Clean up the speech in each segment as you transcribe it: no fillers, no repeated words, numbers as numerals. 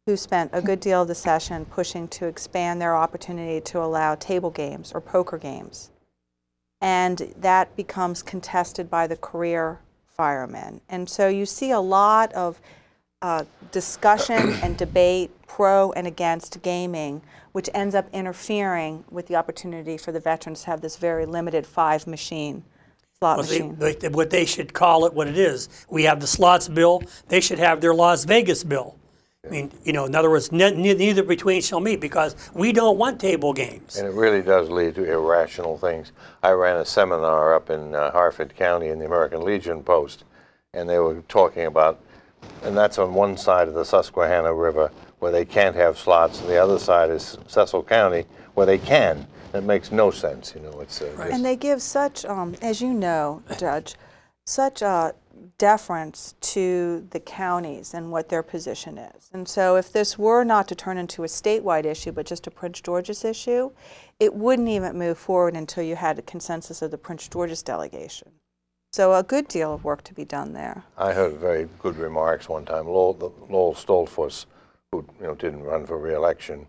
who spent a good deal of the session pushing to expand their opportunity to allow table games or poker games. And that becomes contested by the career firemen. And so you see a lot of discussion and debate pro and against gaming, which ends up interfering with the opportunity for the veterans to have this very limited 5-machine slot machine. What they should call it what it is. We have the slots bill. They should have their Las Vegas bill. I mean, in other words, neither between shall meet, because we don't want table games. And it really does lead to irrational things. I ran a seminar up in Harford County in the American Legion Post, and they were talking about, and that's on one side of the Susquehanna River where they can't have slots, and the other side is Cecil County where they can. It makes no sense, It's right. And they give such, as you know, Judge, such deference to the counties and what their position is. And so if this were not to turn into a statewide issue, but just a Prince George's issue, it wouldn't even move forward until you had a consensus of the Prince George's delegation. So a good deal of work to be done there. I heard very good remarks one time. Lowell Stoltzfus, who didn't run for re-election,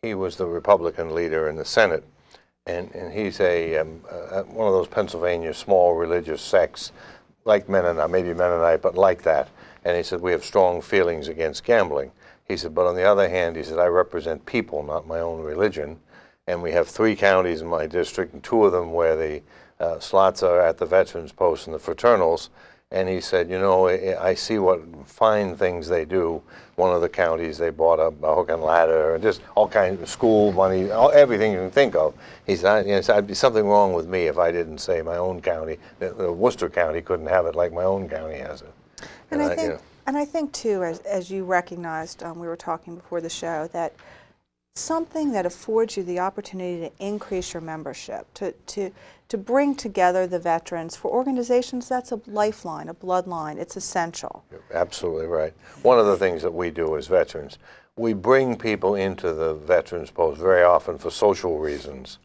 he was the Republican leader in the Senate, and he's one of those Pennsylvania small religious sects, like Mennonite, maybe Mennonite, but like that. And he said, we have strong feelings against gambling. He said, but on the other hand, he said, I represent people, not my own religion. And we have 3 counties in my district, and 2 of them where the slots are at the veterans posts and the fraternals. And he said, I see what fine things they do. One of the counties, they bought a hook and ladder, and just all kinds of school money, everything you can think of. He said, I'd be something wrong with me if I didn't say my own county, Worcester County couldn't have it like my own county has it. And I think too, as you recognized, we were talking before the show, that something that affords you the opportunity to increase your membership, to bring together the veterans. For organizations, that's a lifeline, a bloodline. It's essential. You're absolutely right. One of the things that we do as veterans, we bring people into the veterans post very often for social reasons,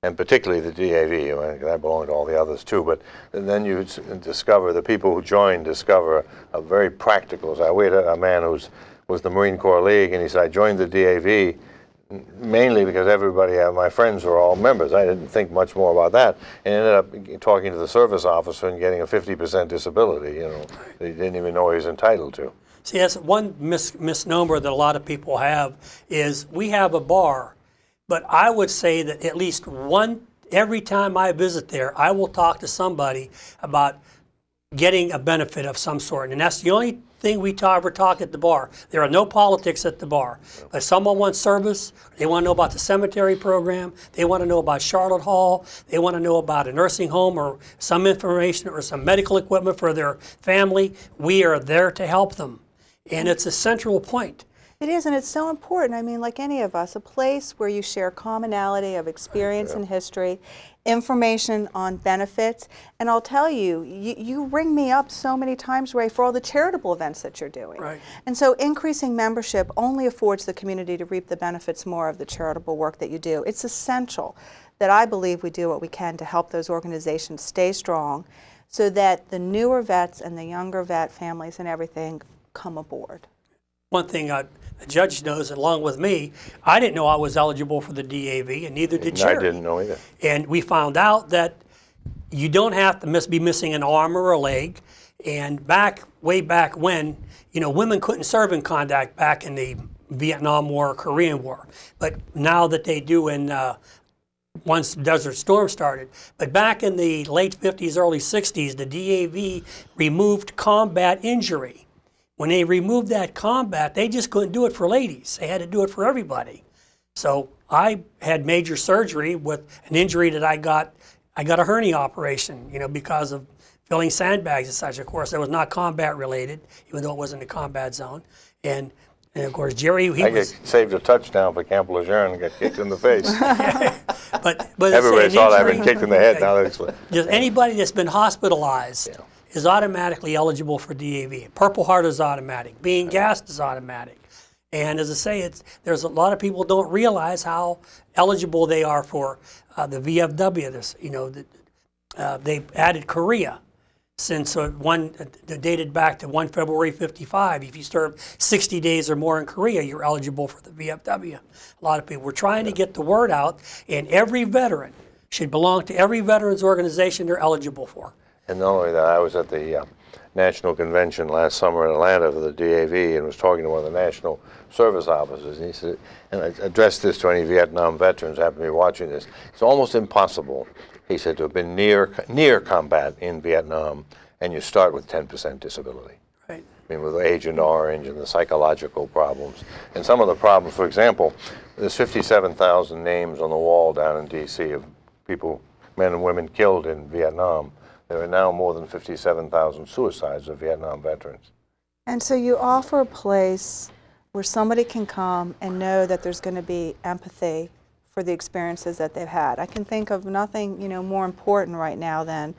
and particularly the DAV. I belong to all the others too, but then you discover, the people who join discover a very practical. We had a man who was the Marine Corps League, and he said, I joined the DAV mainly because my friends were all members. I didn't think much more about that, and ended up talking to the service officer and getting a 50% disability, that he didn't even know he was entitled to. See, that's one misnomer that a lot of people have, is we have a bar, but I would say that at least every time I visit there, I will talk to somebody about getting a benefit of some sort, and that's the only thing we ever talk at the bar. There are no politics at the bar. But someone wants service, they want to know about the cemetery program, they want to know about Charlotte Hall, they want to know about a nursing home or some information or some medical equipment for their family. We are there to help them. And it's a central point. It is, and it's so important. I mean, like any of us, a place where you share commonality of experience and history, information on benefits. And I'll tell you, you ring me up so many times, Ray, for all the charitable events that you're doing. Right. And so increasing membership only affords the community to reap the benefits more of the charitable work that you do. It's essential that I believe we do what we can to help those organizations stay strong so that the newer vets and the younger vet families and everything come aboard. One thing the judge knows, along with me, I didn't know I was eligible for the DAV, and neither did Sherry. I didn't know either. And we found out that you don't have to be missing an arm or a leg. And way back when, women couldn't serve in combat back in the Vietnam War or Korean War. But now that they do once Desert Storm started. But back in the late 50s, early 60s, the DAV removed combat injury. When they removed that combat, they just couldn't do it for ladies. They had to do it for everybody. So I had major surgery with an injury that I got a hernia operation, because of filling sandbags and such. Of course, it was not combat related, even though it was in the combat zone. And of course, Jerry, saved a touchdown for Camp Lejeune and got kicked in the face. but everybody thought I'd been kicked in the head. Now just anybody that's been hospitalized is automatically eligible for DAV. Purple Heart is automatic. Being gassed is automatic. And as I say, there's a lot of people don't realize how eligible they are for the VFW. They've added Korea. since dated back to 1 February 55. If you serve 60 days or more in Korea, you're eligible for the VFW. A lot of people. We're trying to get the word out, and every veteran should belong to every veterans organization they're eligible for. And not only that, I was at the National Convention last summer in Atlanta for the DAV and was talking to one of the National Service officers, and he said, and I addressed this to any Vietnam veterans who happen to be watching this, it's almost impossible, he said, to have been near combat in Vietnam, and you start with 10% disability. Right. I mean, with Agent Orange and the psychological problems. And some of the problems, for example, there's 57,000 names on the wall down in D.C. of people, men and women killed in Vietnam. There are now more than 57,000 suicides of Vietnam veterans. And so you offer a place where somebody can come and know that there's going to be empathy for the experiences that they've had. I can think of nothing, more important right now than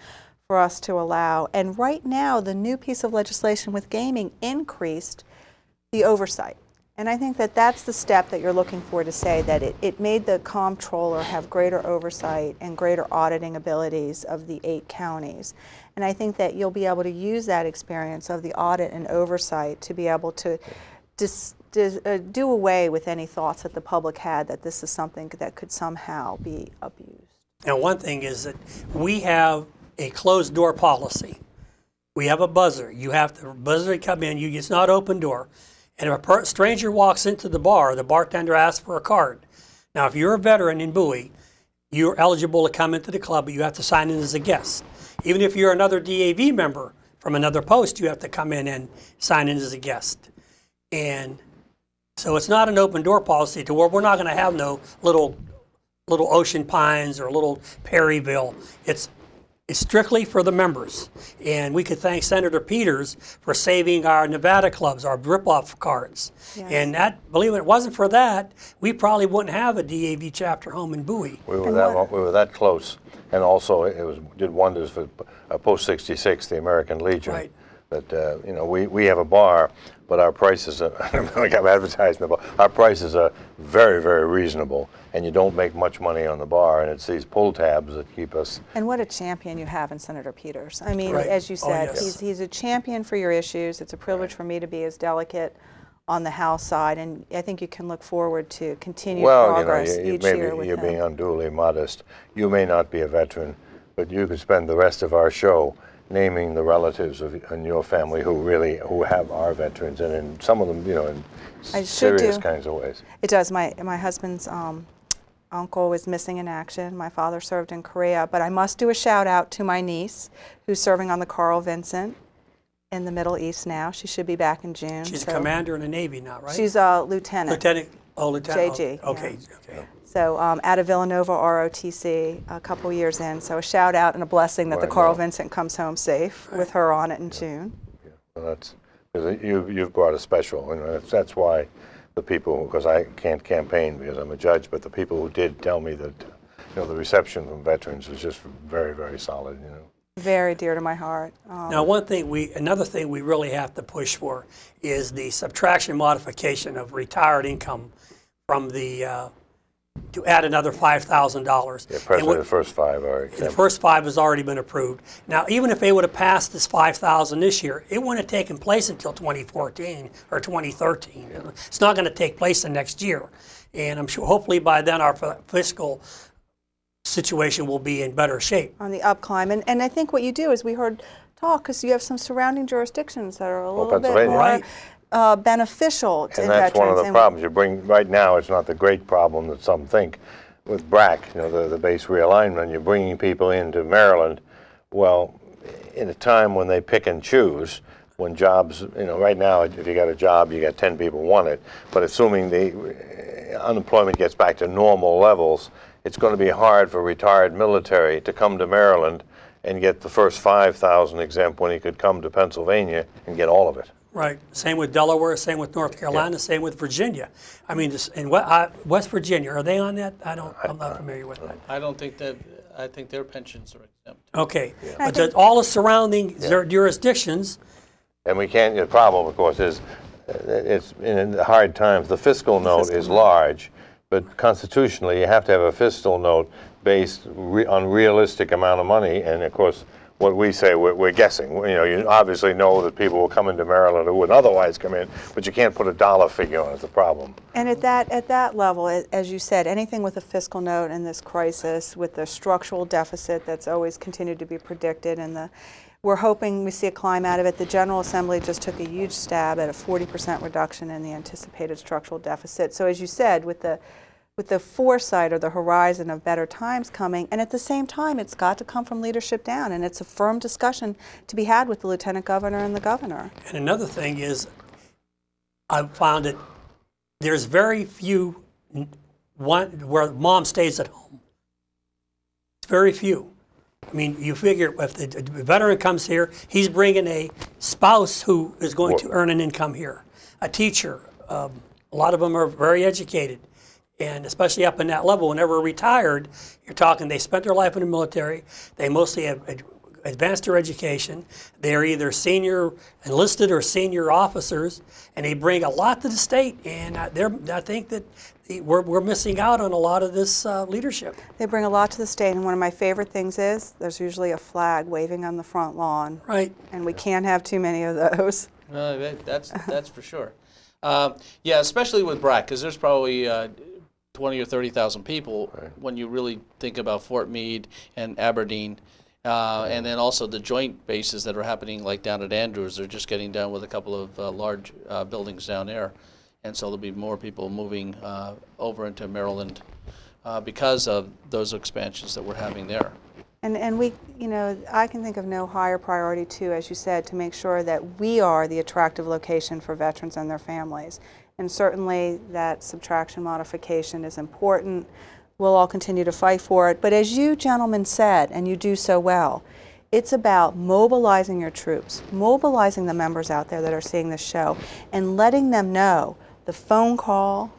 for us to allow. And right now, the new piece of legislation with gaming increased the oversight. And I think that that's the step that you're looking for, to say that it made the comptroller have greater oversight and greater auditing abilities of the 8 counties. And I think that you'll be able to use that experience of the audit and oversight to be able to do away with any thoughts that the public had that this is something that could somehow be abused. And one thing is that we have a closed door policy. We have a buzzer. You have to buzzer to come in. It's not open door. And if a stranger walks into the bar, the bartender asks for a card. Now, if you're a veteran in Bowie, you're eligible to come into the club, but you have to sign in as a guest. Even if you're another DAV member from another post, you have to come in and sign in as a guest. And so it's not an open door policy to where we're not going to have no little Ocean Pines or little Perryville. It's strictly for the members. And we could thank Senator Peters for saving our Nevada clubs, our rip-off cards. Yes. And that, believe it wasn't for that, we probably wouldn't have a DAV chapter home in Bowie. We were that close. And also it did wonders for Post 66, the American Legion. Right. That we have a bar, but our prices are, I don't know, like I'm advertising the bar, our prices are very, very reasonable, and you don't make much money on the bar, and it's these pull tabs that keep us. And what a champion you have in Senator Peters. I mean, right. As you said, yes. he's a champion for your issues. It's a privilege for me to be his delegate on the House side, and I think you can look forward to continued progress each year with him. You're being unduly modest. You may not be a veteran, but you could spend the rest of our show naming the relatives in your family who are veterans, and in some of them, in serious kinds of ways. It does. My husband's uncle was missing in action. My father served in Korea, but I must do a shout out to my niece, who's serving on the Carl Vinson in the Middle East now. She should be back in June. She's a commander in the Navy now, right? She's a lieutenant. Lieutenant. Oh, lieutenant. JG. Okay. Yeah. Okay. So out of Villanova ROTC, a couple years in. So a shout out and a blessing that the Carl Vincent comes home safe with her on it in June. Yeah. Well, that's because you've brought a special, and that's why the people, because I can't campaign because I'm a judge, but the people who did tell me that the reception from veterans was just very, very solid. Very dear to my heart. Now, another thing we really have to push for is the subtraction modification of retired income from the to add another $5,000. Yeah, President, the first 5 are exempt. The first 5 has already been approved. Now, even if they would have passed this $5,000 this year, it wouldn't have taken place until 2014 or 2013. Yeah. It's not going to take place the next year. And I'm sure hopefully by then our fiscal situation will be in better shape. On the upclimb. And I think what you do is we heard talk, because you have some surrounding jurisdictions that are a little bit more right. Beneficial to and veterans. That's one of the problems. You bring, right now, it's not the great problem that some think. With BRAC, the base realignment, you're bringing people into Maryland. Well, in a time when they pick and choose, when jobs, right now, if you got a job, you got 10 people want it. But assuming the unemployment gets back to normal levels, it's going to be hard for retired military to come to Maryland and get the first 5,000 exempt when he could come to Pennsylvania and get all of it. Right. Same with Delaware, same with North Carolina, same with Virginia. I mean, in West Virginia, are they on that? I'm not familiar with that. I don't think that, I think their pensions are exempt. Okay. Yeah. But all the surrounding jurisdictions. And we can't, the problem, of course, is it's in the hard times. The fiscal note is large, but constitutionally, you have to have a fiscal note based on realistic amount of money. And of course, what we say, we're guessing. You know, you obviously know that people will come into Maryland who would otherwise come in, but you can't put a dollar figure on it. It's a problem. And at that level, as you said, anything with a fiscal note in this crisis, with the structural deficit that's always continued to be predicted, and we're hoping we see a climb out of it. The General Assembly just took a huge stab at a 40% reduction in the anticipated structural deficit. So as you said, with the foresight or the horizon of better times coming, and at the same time, it's got to come from leadership down, and it's a firm discussion to be had with the Lieutenant Governor and the Governor. And another thing is, I've found that there's very few where mom stays at home. It's very few. I mean, you figure if the veteran comes here, he's bringing a spouse who is going to earn an income here, a teacher. A lot of them are very educated. And especially up in that level, whenever retired, you're talking they spent their life in the military, they mostly have advanced their education, they're either senior enlisted or senior officers, and they bring a lot to the state, and I think that we're missing out on a lot of this leadership. They bring a lot to the state, and one of my favorite things is there's usually a flag waving on the front lawn. Right. And we can't have too many of those. That's for sure. Yeah, especially with BRAC, because there's probably 20 or 30,000 people when you really think about Fort Meade and Aberdeen, and then also the joint bases that are happening like down at Andrews. They're just getting done with a couple of large buildings down there, and so there'll be more people moving over into Maryland because of those expansions that we're having there. And we, you know, I can think of no higher priority too, as you said, to make sure that we are the attractive location for veterans and their families. And certainly that subtraction modification is important. We'll all continue to fight for it. But as you gentlemen said, and you do so well, it's about mobilizing your troops, mobilizing the members out there that are seeing this show, and letting them know the phone call,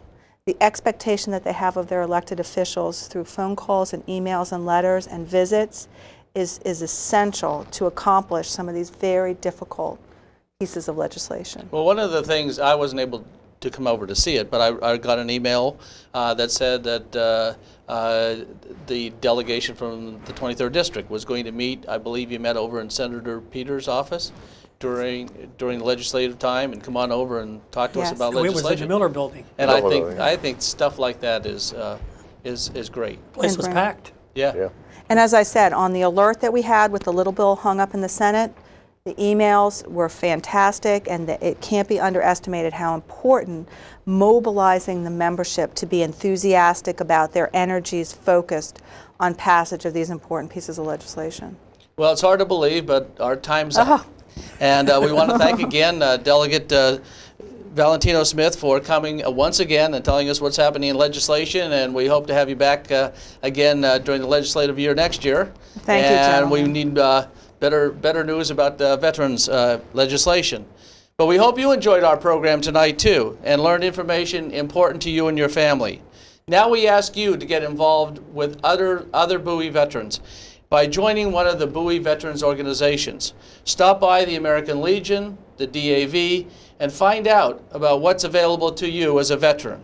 the expectation that they have of their elected officials through phone calls and emails and letters and visits is essential to accomplish some of these very difficult pieces of legislation. Well, one of the things, I wasn't able to come over to see it, but I got an email that said that the delegation from the 23rd District was going to meet. I believe you met over in Senator Peters' office during the legislative time, and come on over and talk to us about legislation. It was in the Miller Building. And I think stuff like that is great. The place was packed. Yeah. And as I said, on the alert that we had with the little bill hung up in the Senate, the emails were fantastic, and it can't be underestimated how important mobilizing the membership to be enthusiastic about their energies focused on passage of these important pieces of legislation. Well, it's hard to believe, but our time's up. And we want to thank again Delegate Valentino-Smith for coming once again and telling us what's happening in legislation, and we hope to have you back again during the legislative year next year. Thank you, gentlemen. And we need better news about veterans legislation. But we hope you enjoyed our program tonight too, and learned information important to you and your family. Now we ask you to get involved with other Bowie veterans by joining one of the Bowie veterans organizations. Stop by the American Legion, the DAV, and find out about what's available to you as a veteran.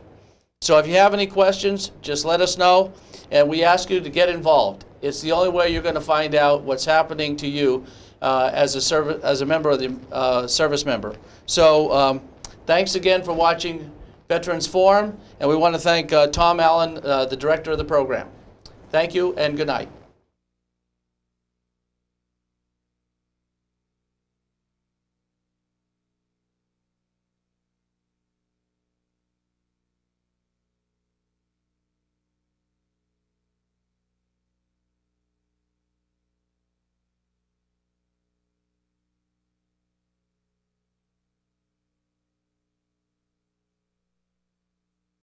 So if you have any questions, just let us know, and we ask you to get involved. It's the only way you're going to find out what's happening to you as a member of the service member. So thanks again for watching Veterans Forum, and we want to thank Tom Allen, the director of the program. Thank you and good night.